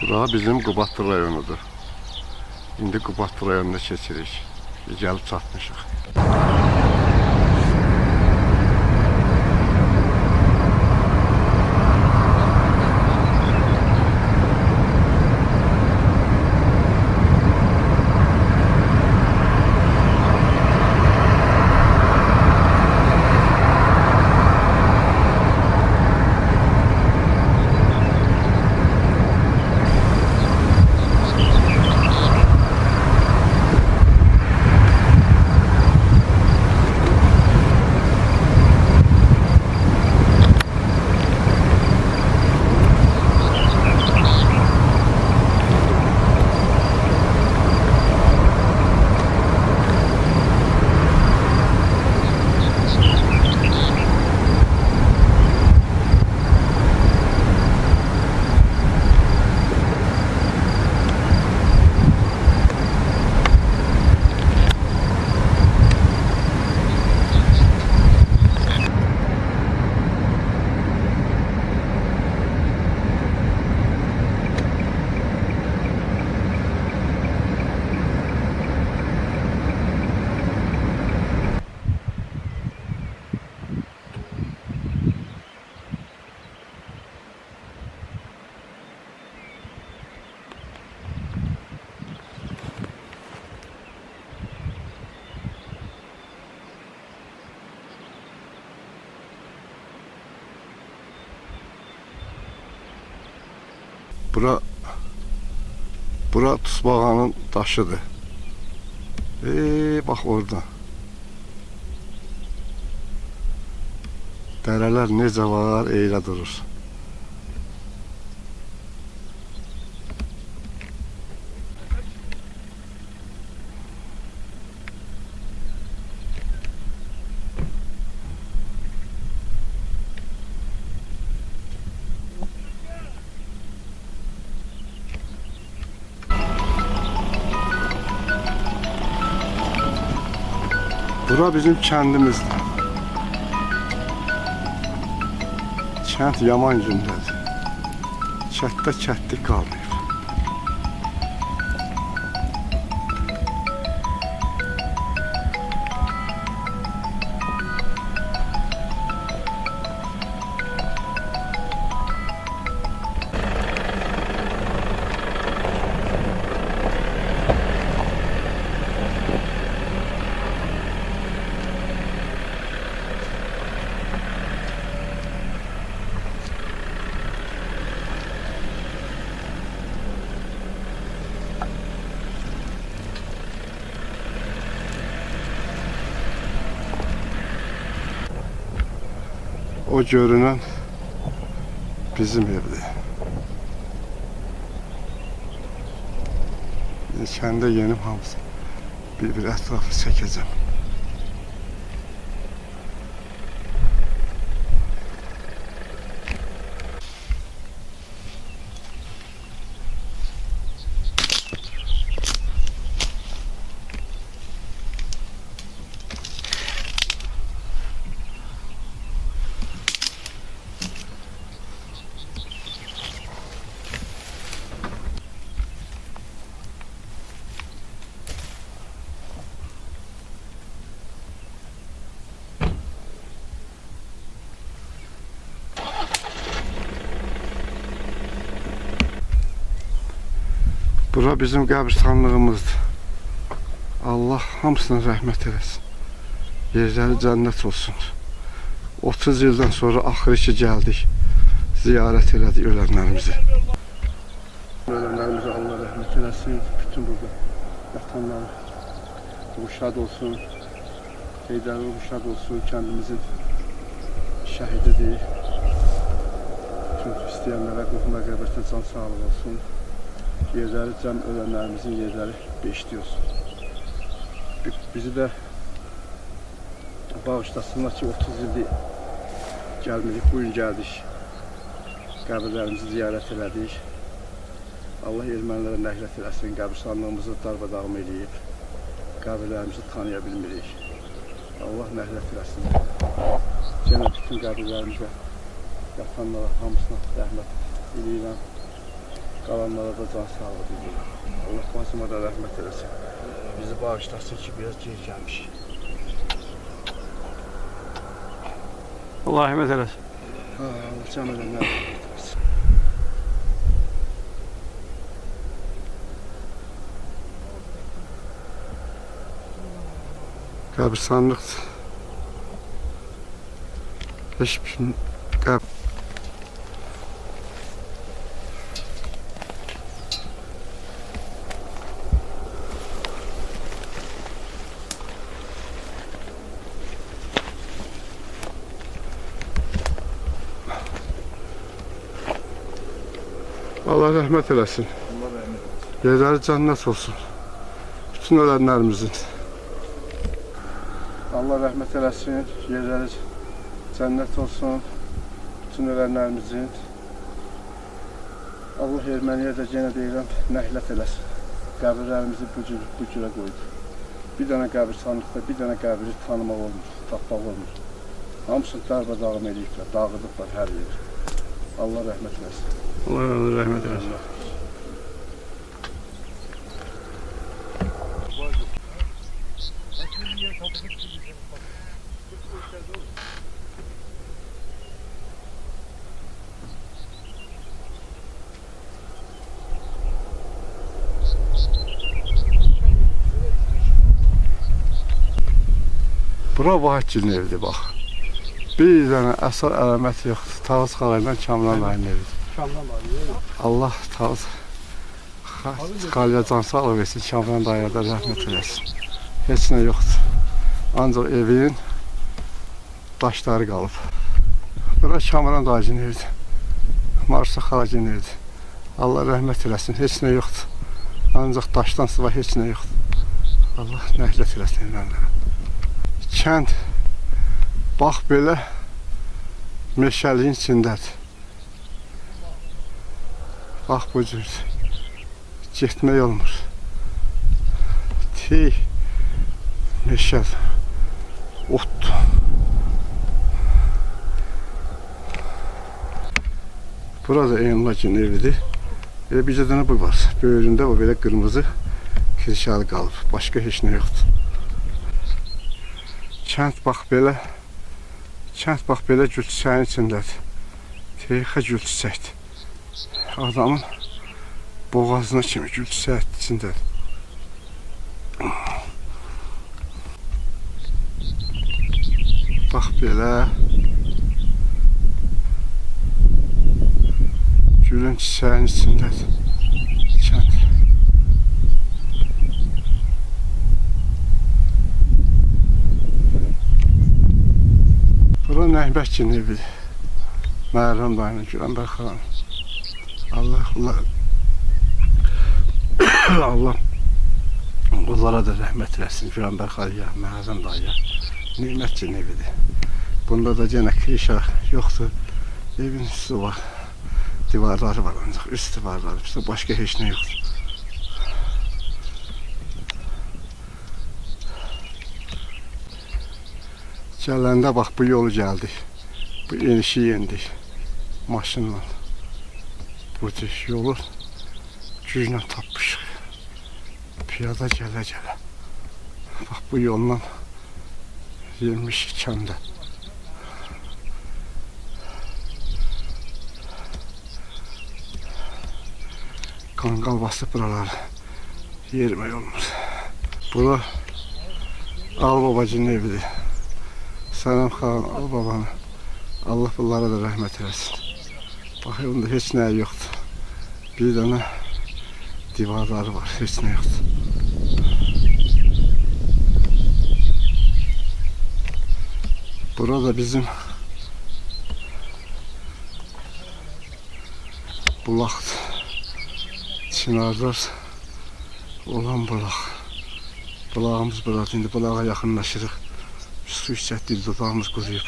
Bura bizim Qubadlı rayonudur. İndi Qubadlı rayonuna keçirik. Gəlib çatmışıq. Bura Tuzbağanın daşıdır. Bak orada. Dərələr necə var, eylə durur. Bura bizim kəndimizdir. Kənd yaman gündədir. Kətdə kətlik qalmayıb. O görünen bizim evdir. Kəndə yenim hamısı. Bir ətrafı çəkəcəm. Bura bizim qəbristanlığımızdır. Allah hamısına rəhmət eləsin. Yerləri cənnət olsun. 30 ildən sonra axırı ki gəldik. Ziyarət elədik ölənlərimizi. Ölənlərimizi Allah rəhmət eləsin. Bütün burada yatanlar şad olsun. Heydəri şad olsun. Kəndimizin şəhididir. Bütün istəyənlərə qohuma qəbirətə can sağlıq olsun. Yerləri cəm ölənlərimizin yerləri beşli olsun. Bizi də bağışlasınlar ki 30 ildir gəlmirik, bugün gəldik. Qəbirlərimizi ziyarət elədik. Allah ermənilərə nəhlət eləsin, qəbirstanlığımızı darmadağın eləyib. Qəbirlərimizi tanıya bilmirik. Allah nəhlət eləsin. Yenə bütün qəbirlərimizə yatanlara hamısına rəhmət eləyirəm. Qalanlara da can sağlığı diliyorum. Allah bacıma da rəhmət eləsin. Bizi bağışlasın ki, biraz gec gəlmişik. Allah rəhmət eləsin. Allah can ölənlər rəhmət eləsin. Qəbristanlıqdır. Heç bir Allah rəhmət eləsin. Allah rəhmət eləsin. Yerləri cənnət olsun. Bütün ölənlərimizin. Allah rəhmət eləsin. Yerləri cənnət olsun. Bütün ölənlərimizin. Allah erməniyə də yenə deyirəm, nəhlət eləsin. Qəbirlərimizi bu cürə qoydu. Bir dənə qəbirstanlıqda, bir dənə qəbiri tanımaq olmur, tapmaq olmur. Hamısını darbadağım eləyiblər, dağıdıblar hər yeri. Allah rəhmət eləsin. Allah rəhmət eləsin. Bura Vahidgilin evidir, bax. Bir dənə əsas əlamət yoxdur. Tağız xalayla Kamran dayının evidir. Allah Tağız xalaya can sağlıq versin, Kamran dayıya da rəhmət eləsin. Heç nə yoxdur. Ancaq evin daşları qalıb. Bura Kamran dayının evidir. Marsa xalacının evidir. Allah rəhmət eləsin, heç nə yoxdur. Ancaq daşdan sıva heç nə yoxdur. Allah nəhlət eləsin evlərlərə. Kənd bax belə meşəliyin içindədir. Bax bu cür getmək olmur. Tey meşə otdur. Burada Eynulakinin evidir. Elə bircə dənə bu var. Böyründə o belə qırmızı kirşalı qalıb. Başqa heç nə yoxdur. Kənd bax belə gül çiçəyin içindədir. Teyxə gül çiçəkdir. Adamın boğazına kimi gül çiçəyin içindədir. Bax belə gülün çiçəyin içindədir. Kənd. Bura Nəhbəkinin evidir. Məhərrəm dayının, Güləmbər xanım. Allah onlara da rəhmət eləsin. Güləmbər xanıya, Məhərrəm dayıya. Nimətçinin evidir. Bunda da yenə kirişə yoxdur. Evin üstü var. Divarları var ancaq. Üst divarları. Üstü başqa heç nə yoxdur. Gələndə bax bu yolu gəldik. Bu enişi yendik. Maşınla. Bu yolu güclə tapmışıq. Piyada gələ-gələ. Bax bu yolla yermişik kəndə. Qanqal basıb buraları yerimək olmur. Bura Albabacının evidir. Sənəm xanım, Albabanı. Allah bunlara da rəhmət eləsin. Bax, onda heç nə yoxdur. Bir dənə divarları var, heç nə yoxdur. Burada bizim bulaqdır. Çinarlar olan bulaq. Bulağımız buradır. İndi bulağa yaxınlaşırıq. Su içətdik, dudağımız quruyub.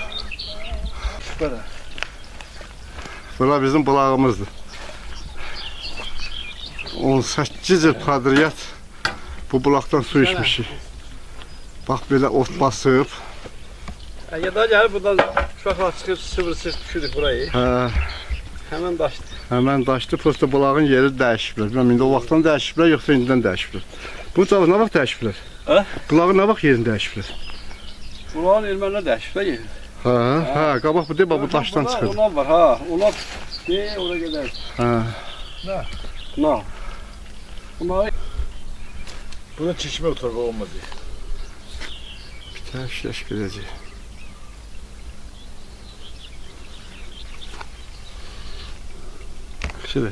Bura bizim bulağımızdır. 18 il kadriyat bu bulaqdan su içmişik. Bax belə ot basıb. Ya da gəlib buradan uşaqlar çıxıb sıvır-sırt düşürük burayı. Hemen daşdı. Həmən daşdı, prosta bulağın yeri dəyişiblər. Bilməm, indi o vaxtdan dəyişiblər, yoxsa indidən dəyişiblər. Bu çalıq nə vaxt dəyişiblər? Hə? Bulağın nə vaxt yerini dəyişiblər? Bunların ermənilər dəyişib yeri. Hə, qabaq bu deyib, bu daşdan çıxır. Onlar var, ha. Onlar oraya gedər. Hə. Na. Bunlar Burada çeşme oturma olmadı. Bir təşkiləş gedəcək. Şimdi.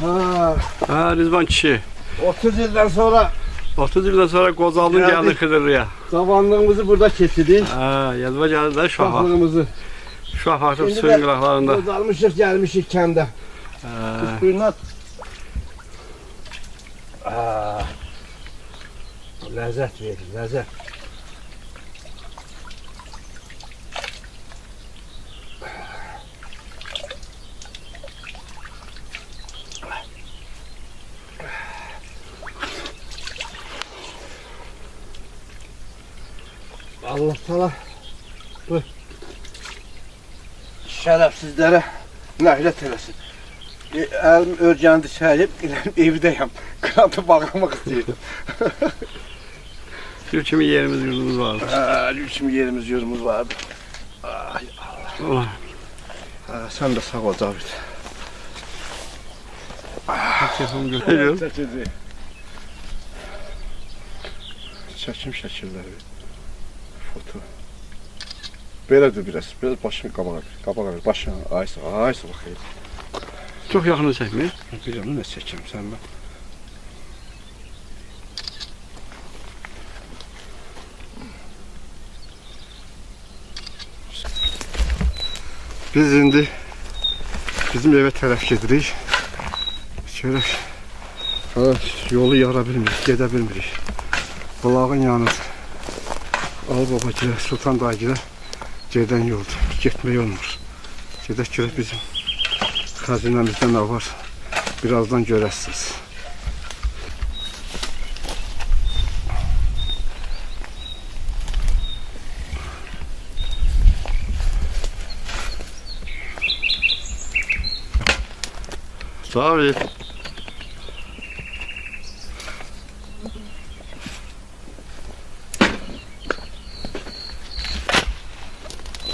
Ha, Ha, Rizvan kişi. 30 ildən sonra 30 ildən sonra qocaldın Geldik. gəldi Xıdırlıya. zamanlığımızı burada keçirdik. Ha, yazıma gəldi də Şafa. Uşaqlığımızı. Şafa artıq İndi suyun də qıraqlarında. Qocalmışıq, gəlmişik kəndə. Ha. Buyurun. Ləzzət verir, ləzzət. Allah Teala bu şərəfsizlərə nəhlət eləsin. Əlim örgəndi çəyib, evdəyəm. Qanatı bağlamaq istəyirdim. Gül kimi yerimiz yurdumuz vardı. Gül kimi yerimiz, yurdumuz vardı. Ay, Allah. sən də sağ ol Cavid. Telefon götürüyorum. Çeçedi. Çəkim şəkilləri. Foto. Belədir biraz. Biraz başını qabağa ver. Başını aysa baxayım. Çox yaxını çəkmir. Bilirəm nə çəkim sən mən. Biz indi bizim evə tərəf gedirik. Görək. Yolu yara bilmirik, gedə bilmirik. Bulağın yanıdır. Ali Babagilə, Sultan Dayıgilə gedən yoldur. Getmək olmur. Gedək görək bizim xəzinəmizdə nə var. Birazdan görəsiniz. David.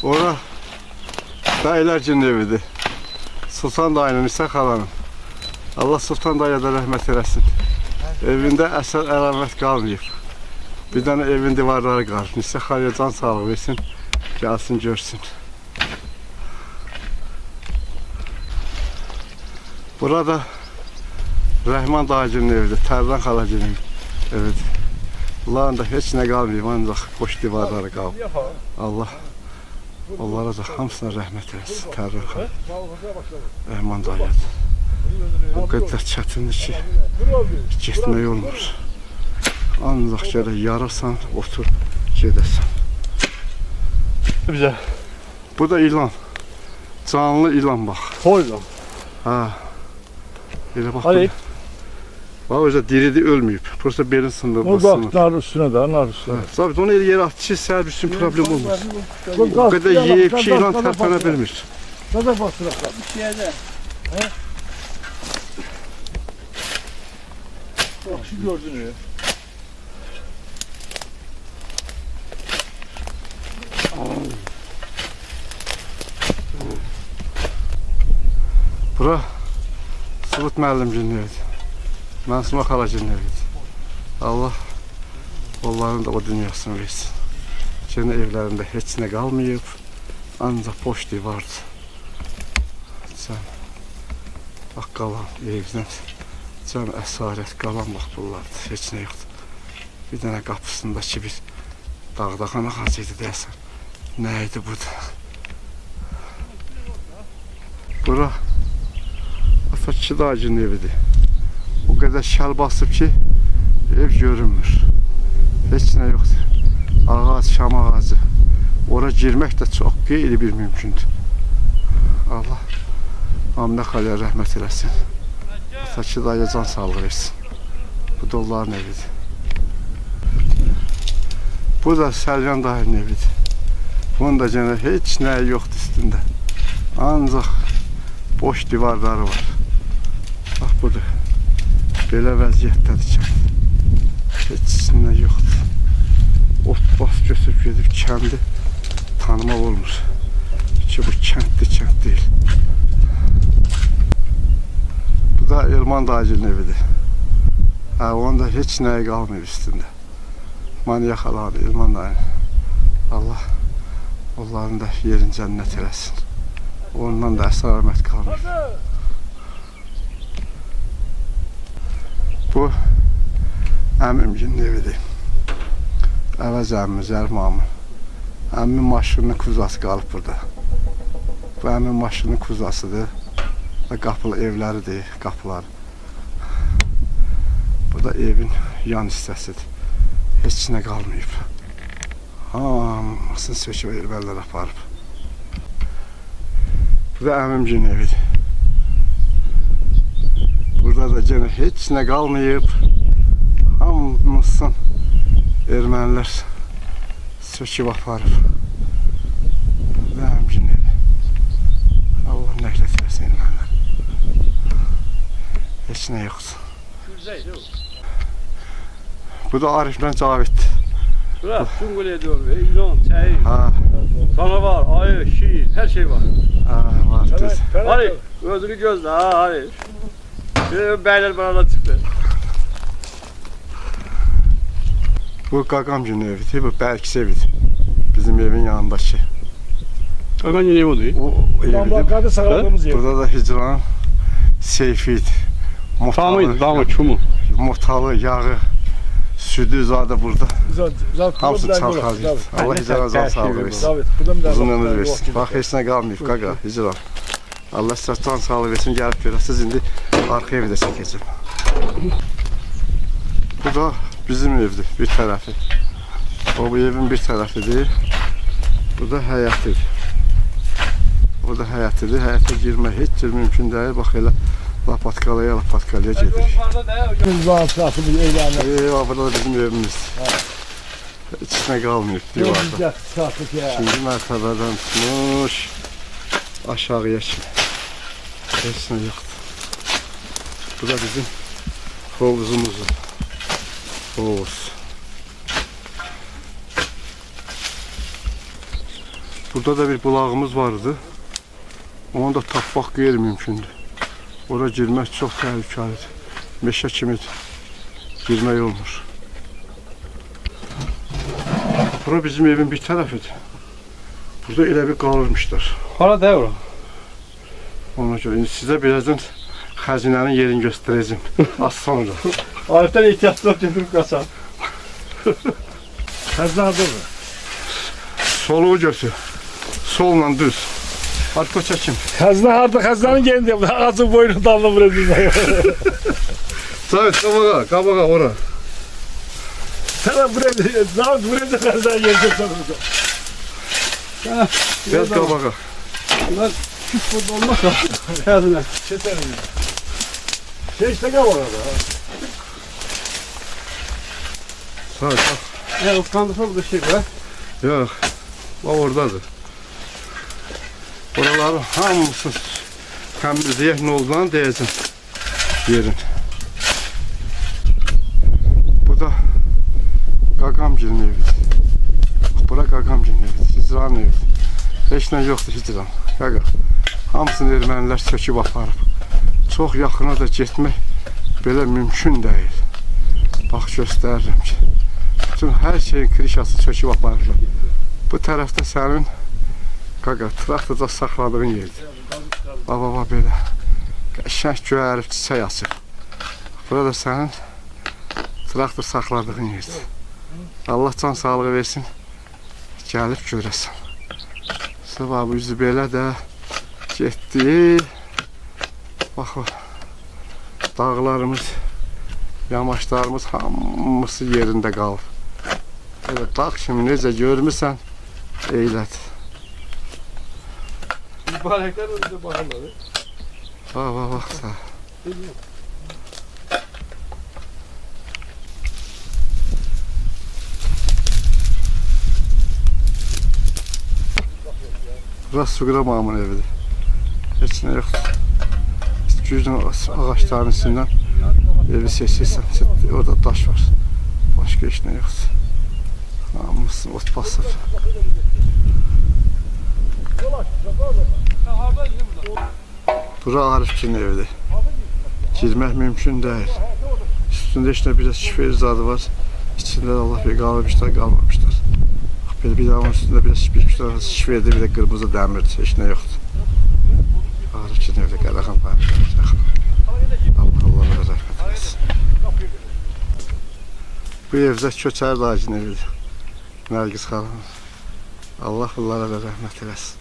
Ora Bəylərcinin evidir. Sultan dayının, İsa xalanın. Allah Sultan dayıya da rəhmət eləsin. Evində əsər əlamət qalmayıb. Bir dənə evin divarları qalıb. İsa xalaya can sağlığı versin. Gəlsin, görsün. Burada Rəhman dayıcının evidir. Tərlan xalacının evidir. Bunların da heç nə qalmayıb. Ancaq boş divarları qalıb. Allah onlara da hamısına rəhmət eləsin. Tərlan xalı. Rəhman dayıdır. O qədər çətindir ki, getmək olmur. Ancaq gərək yarırsan, otur, gedəsən. Bizə. Bu da ilan. Canlı ilan bax. Koyla. Ha. Elə bax. Hadi. Bax özə diridir, ölməyib. Prosta belin sındı. O bak nar üstüne de nar üstüne. Sabit onu yerə at ki, səhər bir sürü problem olmaz. O qədər yeyib ki, ilan tərpənə bilmir. Kazak bastırak. Bir şeydə. Bak şu gördün mü? Bura Sıvıt müəllimcinin evidir. Məsuma xalacının evidir. Allah onların da o dünyasını versin. Gene evlərində heç nə qalmayıb. Ancaq boş divardır. Sən bax qalan evdən can əsarət qalan bax bunlardır. Heç nə yoxdur. Bir dənə qapısındakı bir dağdağan ağacı idi deyəsən. Nə idi bu da? Bura Atatürk dayıcının evidir. O qədər şəl basıb ki, ev görünmür. Heç nə yoxdur. Ağac, şam ağacı. Ora girmək də çox qeyri bir mümkündür. Allah Aminə xaləyə rəhmət eləsin. Atatürk dayıya can sağlığı versin. Bu da onların evidir. Bu da Səlyan dayının evidir. Bunun da gene heç nəyi yoxdur üstündə. Ancaq boş divarları var. Bax budur. Belə vəziyyətdədir kənd. Heç içində yoxdur. Ot bas götürüb gedib kəndi tanımaq olmur. Ki bu kənd deyil. Bu da Elman dayıcının evidir. Onun da heç nəyi qalmıyor üstündə. Manyak alanı Elman dayının. Allah onların da yerin cənnət eləsin. Ondan da əsər-əhmət qalmıyor. Bu əmimginin evidir. Əvəz əmmimiz, Ərmamın. Əmmin maşınının kuzası qalıb burada. Bu əmmin maşınının kuzasıdır. Və qapılı evləridir, qapıları. Bu da evin yan hissəsidir. Heç nə qalmayıb. Hamısını söküb ermənilər aparıb. Bu da əmimginin evidir. Burada da gene heç nə qalmayıb. Hamısını ermənilər söküb aparıb. Bu da əmimginin evi. Allah nəhlət eləsin ermənilər. Heç nə yoxdur. Bu da Ariflə Caviddir. Bura Sungul ediyor ve İran, çayır, Ha, canavar, ayı, şiir, her şey var. ha, var düz. Hadi gözünü gözle, ha hadi. Beyler bana çıktı. Bu Qaqamginin evidir, bu Bərkis evidir. Bizim evin yanındakı. Kagan yine o değil. O Tam bu evidir. arkada sakladığımız yer. Burada da Hicran Seyfidir. Tamıydı, tamı, çumu. Motalı, yağı, südü zaten burada. Hamısı çalxalıydı. Allah hicranızdan sağlık versin. Uzun ömür versin. Bax, heç nə qalmayıb qaqa, hicran. Allah sizə can sağlık versin, gəlib görəsiniz. İndi arxa evi də çəkəcəm. Bu da bizim evdir, bir tərəfi. O bu evin bir tərəfidir. Bu da həyətidir. Bu da həyətidir. Həyətə girmək heç cür mümkün deyil. Bax elə lapatkalaya gedirik. Eyvah, burada da bizim evimiz. Heç nə qalmayıb divarda. Şimdi mərtəbədən tutmuş aşağıya kimi. Heç nə yoxdur. Bu da bizim hovuzumuzdur. Hovuz. Burada da bir bulağımız vardı. Onu da tapmaq qeyri-mümkündür. Ora girmək çox təhlükəlidir. Meşə kimi girmək olmur. Bura bizim evin bir tərəfidir. Burada elə bir qalırmışlar. Para değil o. Ona görə indi sizə birazdan xəzinənin yerini göstərəcəm. Az sonra. Arif'ten ihtiyaç yok getirip kaçar. Kazandı mı? Soluğu götür. Solla düz. Hadi koç çəkim. Kazanın kendi ağzı boynu dalını bırakıyor. Sabit qabağa ora. Sana buraya kazan gelecek sanırım. Biraz qabağa. Bunlar küp burada olmaz ya. Hayatına. Çeterim. Hiç de kavga da. Sabit bak. Ya o kandırsa da şey var. Yox. Bax oradadır. Oraları hamısı təmizləyək nə olduğunu deyəcəm yerin. Bu da Qaqamgilin evidir. Bura Qaqamgilin evidir, Hicranın evidir. Heç nə yoxdur Hicran. Qaqa. Hamısını ermənilər söküb aparıb. Çox yaxına da getmək belə mümkün deyil. Bax göstərirəm ki. Bütün hər şeyin krişası söküb aparırlar. Bu tərəfdə sənin qaqa traktorda saxladığın yerdir. Baba belə. Qəşəng göyərib çiçək açır. Burada sənin traktor saxladığın yerdir. Allah can sağlığı versin. Gəlib görəsən. Sabah bu yüzü belə də getdi. Bax o dağlarımız, yamaçlarımız hamısı yerində qalır. Elə bax şimdi necə görmüsən eylədir. Mübarekler önce bakarlar. Bak sağ. Burası Suqra mamın evidir. Heç nə yoxdur. güclə ağaçların içindən evi seçirsən, orada daş var. Başqa heç nə yoxdur. Hamısı ot basıb. Bura Arifkin evidir. Girmək mümkün deyil. Üstündə heç nə biraz şifer zadı var. İçində Allah bir qalmışlar, qalmamışlar. Belə bir damın üstündə biraz şiferdir, bir də qırmızı dəmirdir, heç nə yoxdur. Arifkin evdə Qərəxan Fəhmət yaxın. Allah Allah'a rəhmət eləsin. Bu evdə Köçər dayıcının evidir. Nərgiz xanım. Allah onlara da rəhmət eləsin.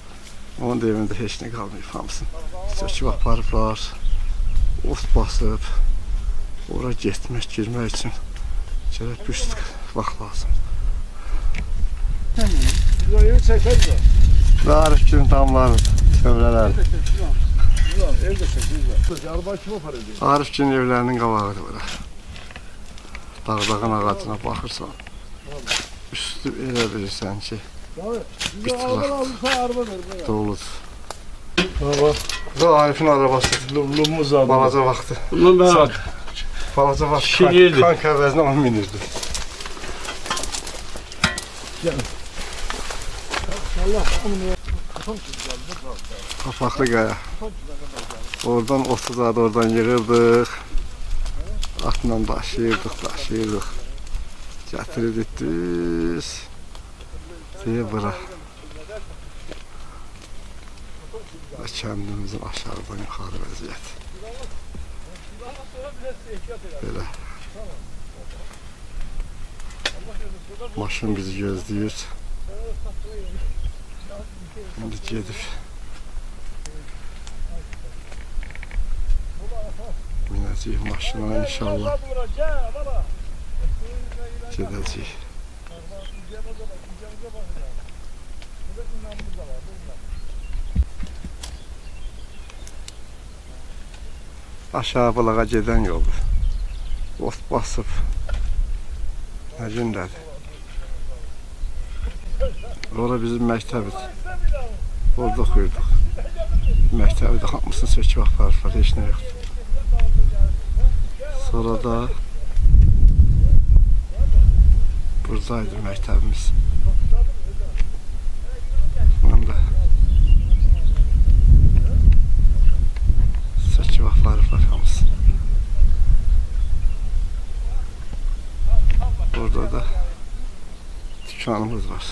Onun da evində heç nə qalmayıb hamısını. Söküb aparıblar. Ot basıb. Ora getmək, girmək üçün gərək bir vaxt lazım. Evi çəkək mi? Və Arifkin damlarıdır, çevrələrdir. Ev də çəkək. Araba kim aparır? Arifkin evlərinin qabağıdır bura. Dağdağın ağacına baxırsan, üstü elə bilirsən ki, doludur. Bu Arifin arabasıdır. Lumumuz adı. Balaca vaxtı. Bundan ben Balaca vaxtı Şiirdir. kanka əvəzinə onu minirdi. Kapaklı qaya. Oradan otu zadı oradan yığırdıq. Atla daşıyırdıq. Gətirirdik düz. Deyə bura. Və kəndimizin aşağıdan yuxarı vəziyyəti. Belə. Maşın bizi gözləyir. İndi gedib. Minəcəyik maşına inşallah. Gedəcəyik. Aşağı bulağa gedən yoldur. Ot basıb. Nə gündədir. Ora bizim məktəbidir. Orada oxuyurduq. Məktəbi də hamısını söküb aparırlar, heç nə yoxdur. Sonra da buradaydı məktəbimiz. Onu da söküb aparırlar hamısı. Burada da dükkanımız var.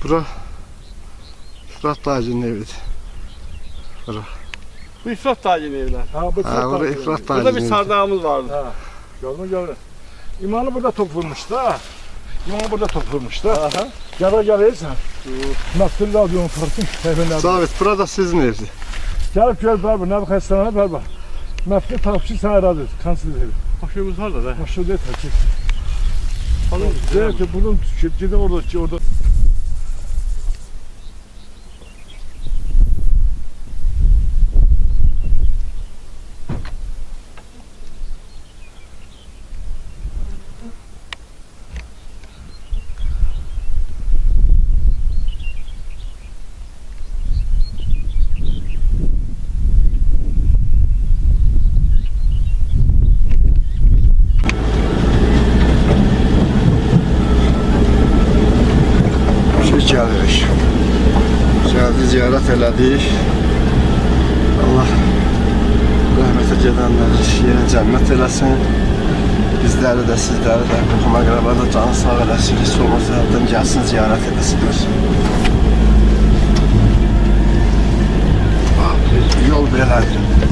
Bura İfrat dayıcının evidir. Bura. Bu İfrat tacinin evler. Ha, bu Bura İfrat Burada dayıcının bir evidir. sardağımız vardı. Ha. Gördün. İmanı burada top vurmuş da. İmanı burada top vurmuş da. Aha. Gelirsen. Nakdir radyo'nun farkın. Sabit, burada sizin evdir. Gelip gel beraber. Ne bakar sana beraber. Nakdir takipçi sana radyo. Kanser evi. Başımız var da be. Başka değil takip. Evet, bunun şirketi orada. Gəlirik. Gəldik, ziyarət elədik. Allah rəhmətə gedənləri yerə cənnət eləsin. Bizləri də, sizləri də, qohum əqrəbada canı sağ eləsin ki, solmazlardan gəlsin, ziyarət eləsinlər. Yol belədir.